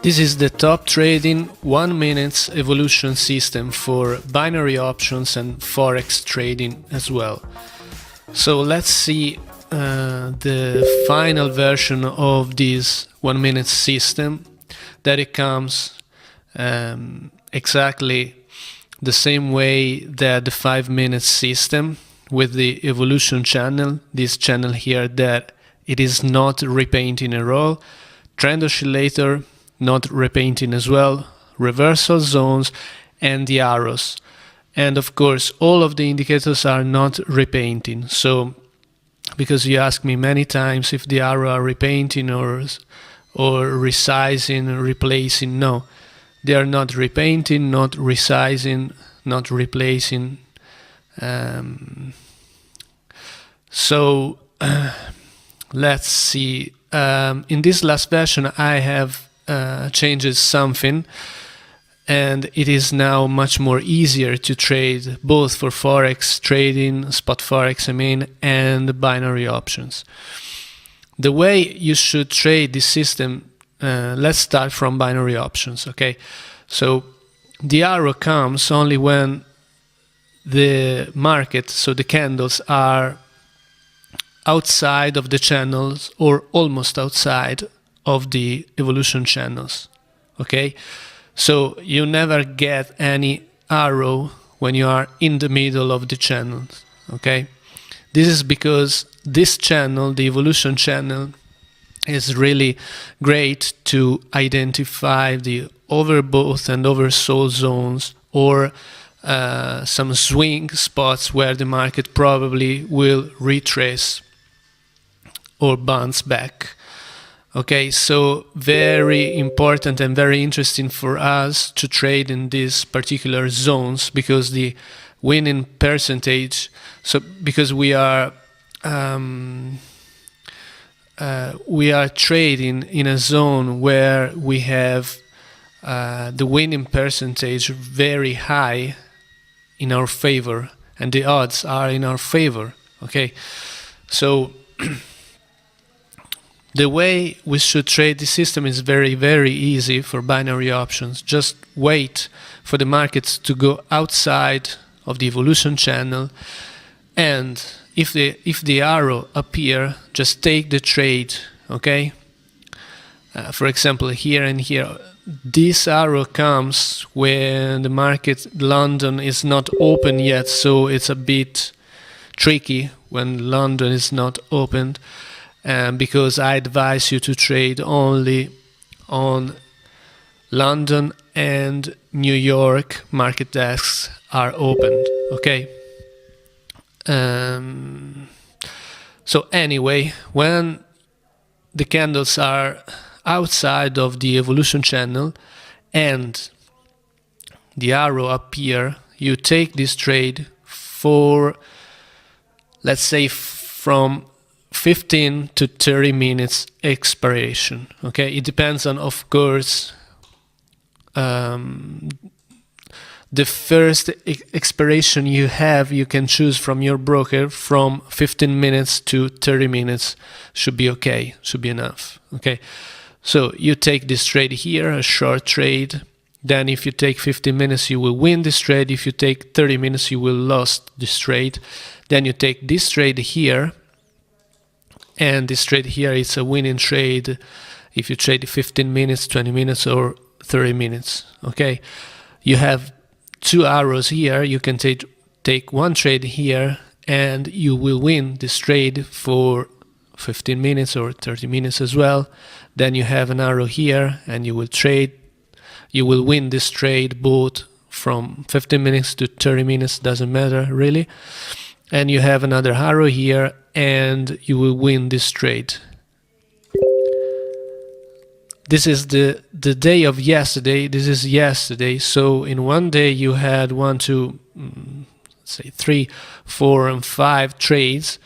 This is the TopTrading 1 minute evolution system for binary options and Forex trading as well. So let's see the final version of this 1 minute system, that it comes exactly the same way that the 5 minute system with the evolution channel, this channel here that it is not repainting at all, trend oscillator, not repainting as well, reversal zones, and the arrows. And of course, all of the indicators are not repainting. So, because you ask me many times if the arrow are repainting or resizing, replacing, no. They are not repainting, not resizing, not replacing. Let's see. In this last version, I have changed something, and it is now much more easier to trade both for Forex trading, spot Forex I mean, and binary options. The way you should trade this system, let's start from binary options, okay? So the arrow comes only when the market, so the candles are outside of the channels or almost outside of the evolution channels, okay? So you never get any arrow when you are in the middle of the channels, okay? This is because this channel, the evolution channel, is really great to identify the overbought and oversold zones or some swing spots where the market probably will retrace or bounce back. Okay, so very important and very interesting for us to trade in these particular zones, because the winning percentage, so because we are trading in a zone where we have the winning percentage very high in our favor, and the odds are in our favor, okay? So the way we should trade this system is very, very easy for binary options. Just wait for the markets to go outside of the evolution channel, and if the arrow appear, just take the trade, okay? For example, here and here, this arrow comes when the market, London, is not open yet, so it's a bit tricky when London is not opened. Because I advise you to trade only on London and New York market desks are opened, okay? So anyway, when the candles are outside of the evolution channel and the arrow appear, you take this trade for, let's say, from 15 to 30 minutes expiration, okay? It depends on, of course, the first expiration you have, you can choose from your broker. From 15 minutes to 30 minutes should be okay, should be enough, okay? So you take this trade here, a short trade. Then if you take 15 minutes, you will win this trade. If you take 30 minutes, you will lose this trade. Then you take this trade here, and this trade here is a winning trade if you trade 15 minutes, 20 minutes, or 30 minutes, okay? You have two arrows here. You can take one trade here, and you will win this trade for 15 minutes or 30 minutes as well. Then you have an arrow here, and you will win this trade both from 15 minutes to 30 minutes, doesn't matter really. And you have another arrow here, and you will win this trade. This is the day of yesterday. This is yesterday. So in one day you had 1, 2, let's say 3, 4, and 5 trades.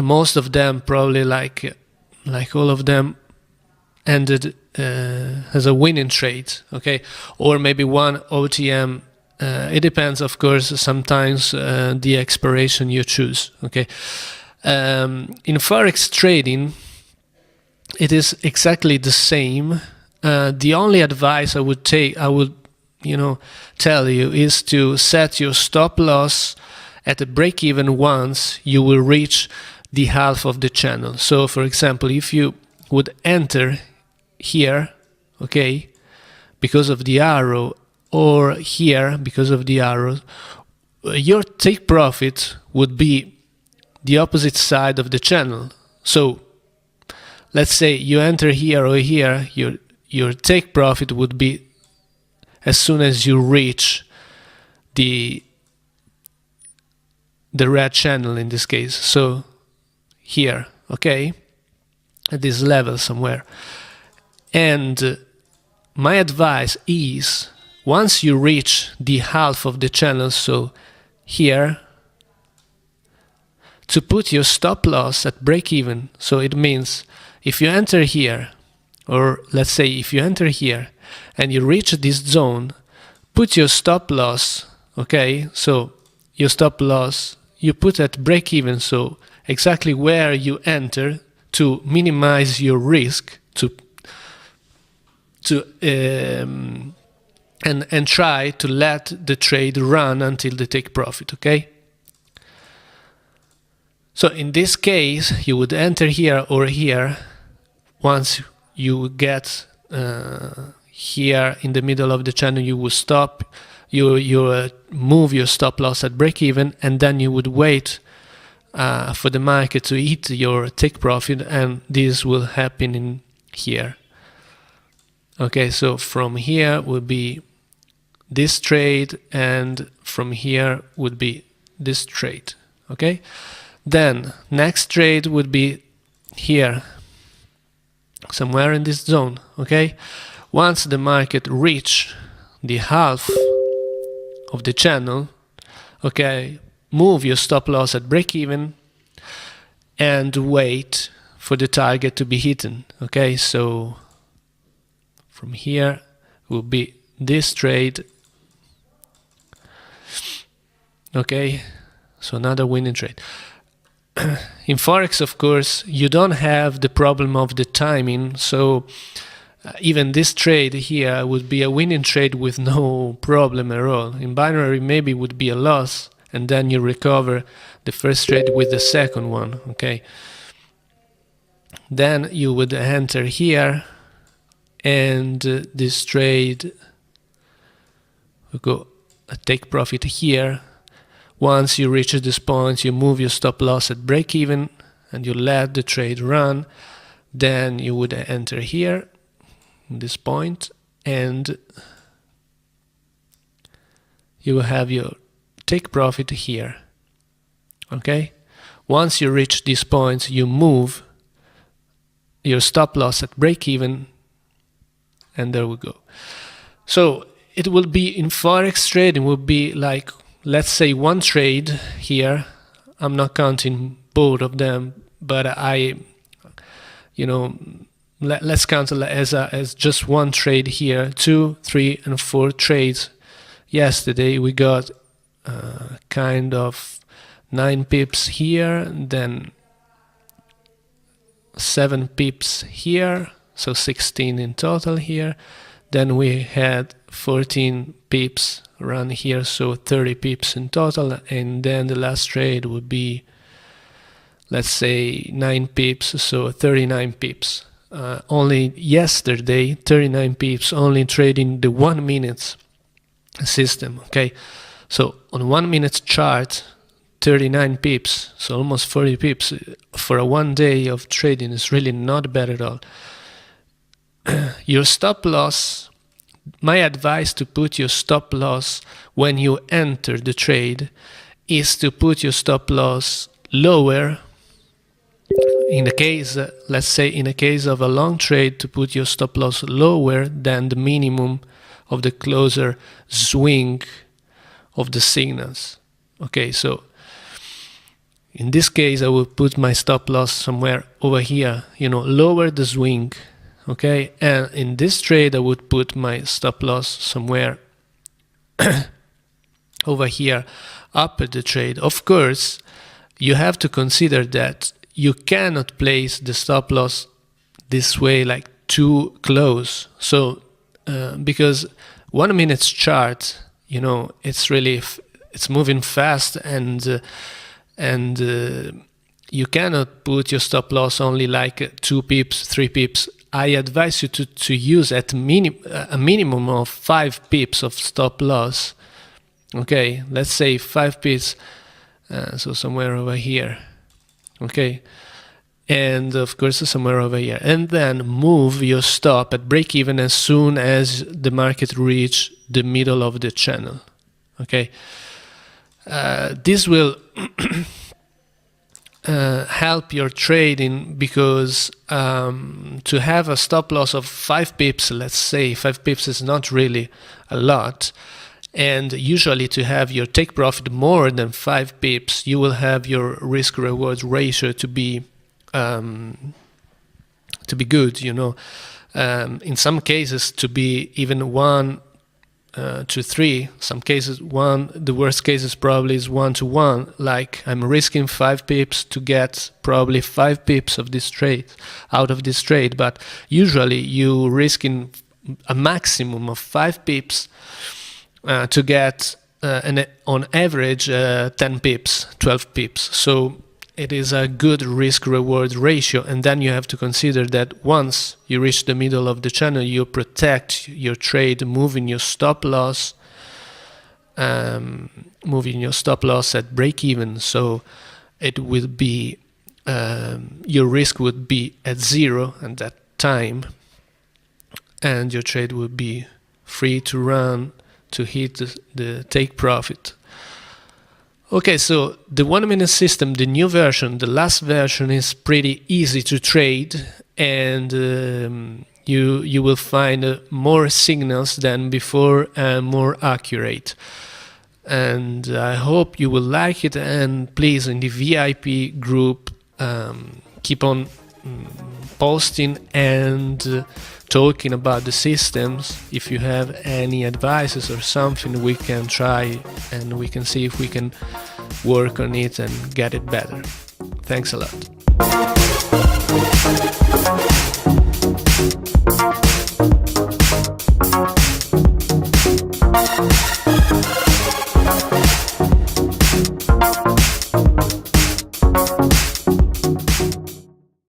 Most of them probably like all of them ended as a winning trade, okay? Or maybe one OTM. It depends, of course, sometimes the expiration you choose, okay? In Forex trading, it is exactly the same. The only advice I would tell you is to set your stop loss at a break even once you will reach the half of the channel. So for example, if you would enter here, okay, because of the arrow, or here because of the arrow, your take profit would be the opposite side of the channel. So let's say you enter here or here, your take profit would be as soon as you reach the red channel in this case. So here, okay, at this level somewhere. And my advice is, once you reach the half of the channel, so here, to put your stop loss at break even. So it means if you enter here, or let's say if you enter here and you reach this zone, put your stop loss, okay, so your stop loss you put at break even, so exactly where you enter, to minimize your risk, and try to let the trade run until they take profit, okay? So in this case, you would enter here or here. Once you get here in the middle of the channel, you will stop, you move your stop loss at break even, and then you would wait for the market to hit your take profit, and this will happen in here. Okay, so from here would be this trade, and from here would be this trade. Okay, then next trade would be here, somewhere in this zone. Okay, once the market reach the half of the channel, okay, move your stop loss at break even and wait for the target to be hidden. Okay, so from here will be this trade. Okay, so another winning trade. In Forex, of course, you don't have the problem of the timing, so even this trade here would be a winning trade with no problem at all. In binary, maybe it would be a loss, and then you recover the first trade with the second one. Okay, then you would enter here, and this trade will go take profit here. Once you reach this point, you move your stop loss at break even and you let the trade run. Then you would enter here, this point, and you will have your take profit here. Okay, once you reach these points, you move your stop loss at break even, and there we go. So it will be, in Forex trading, will be like, let's say one trade here. I'm not counting both of them, but let's count as just one trade here. 2, 3, and 4 trades. Yesterday we got kind of 9 pips here, then 7 pips here, so 16 in total here. Then we had 14 pips around here, so 30 pips in total. And then the last trade would be, let's say, 9 pips, so 39 pips. Only yesterday, 39 pips, only trading the 1 minute system. Okay, so on 1 minute chart, 39 pips, so almost 40 pips for a 1 day of trading is really not bad at all. Your stop loss, my advice to put your stop loss when you enter the trade is to put your stop loss lower. In the case, let's say in a case of a long trade, to put your stop loss lower than the minimum of the closer swing of the signals. Okay, so in this case I will put my stop loss somewhere over here, lower the swing. Okay, and in this trade I would put my stop loss somewhere over here, up at the trade. Of course, you have to consider that you cannot place the stop loss this way like too close. So because 1 minute's chart, you know, it's really it's moving fast, and you cannot put your stop loss only like 2 pips, 3 pips. I advise you to use at a minimum of 5 pips of stop loss. Okay, let's say 5 pips, so somewhere over here. Okay, and of course somewhere over here, and then move your stop at break even as soon as the market reach the middle of the channel. Okay, this will help your trading, because to have a stop loss of 5 pips, let's say 5 pips is not really a lot, and usually to have your take profit more than 5 pips, you will have your risk reward ratio to be good, you know. In some cases to be even 1 to 3, some cases 1, the worst cases probably is 1 to 1, like I'm risking 5 pips to get probably 5 pips of this trade, out of this trade, but usually you risking a maximum of 5 pips to get on average 10 pips, 12 pips. So it is a good risk-reward ratio, and then you have to consider that once you reach the middle of the channel, you protect your trade, moving your stop loss at break-even, so it will be your risk would be at 0 at that time, and your trade would be free to run to hit the take profit. Okay, so the 1 minute system, the new version, the last version, is pretty easy to trade, and you will find more signals than before and more accurate. And I hope you will like it, and please, in the VIP group, keep on posting and talking about the systems. If you have any advices or something, we can try and we can see if we can work on it and get it better. Thanks a lot.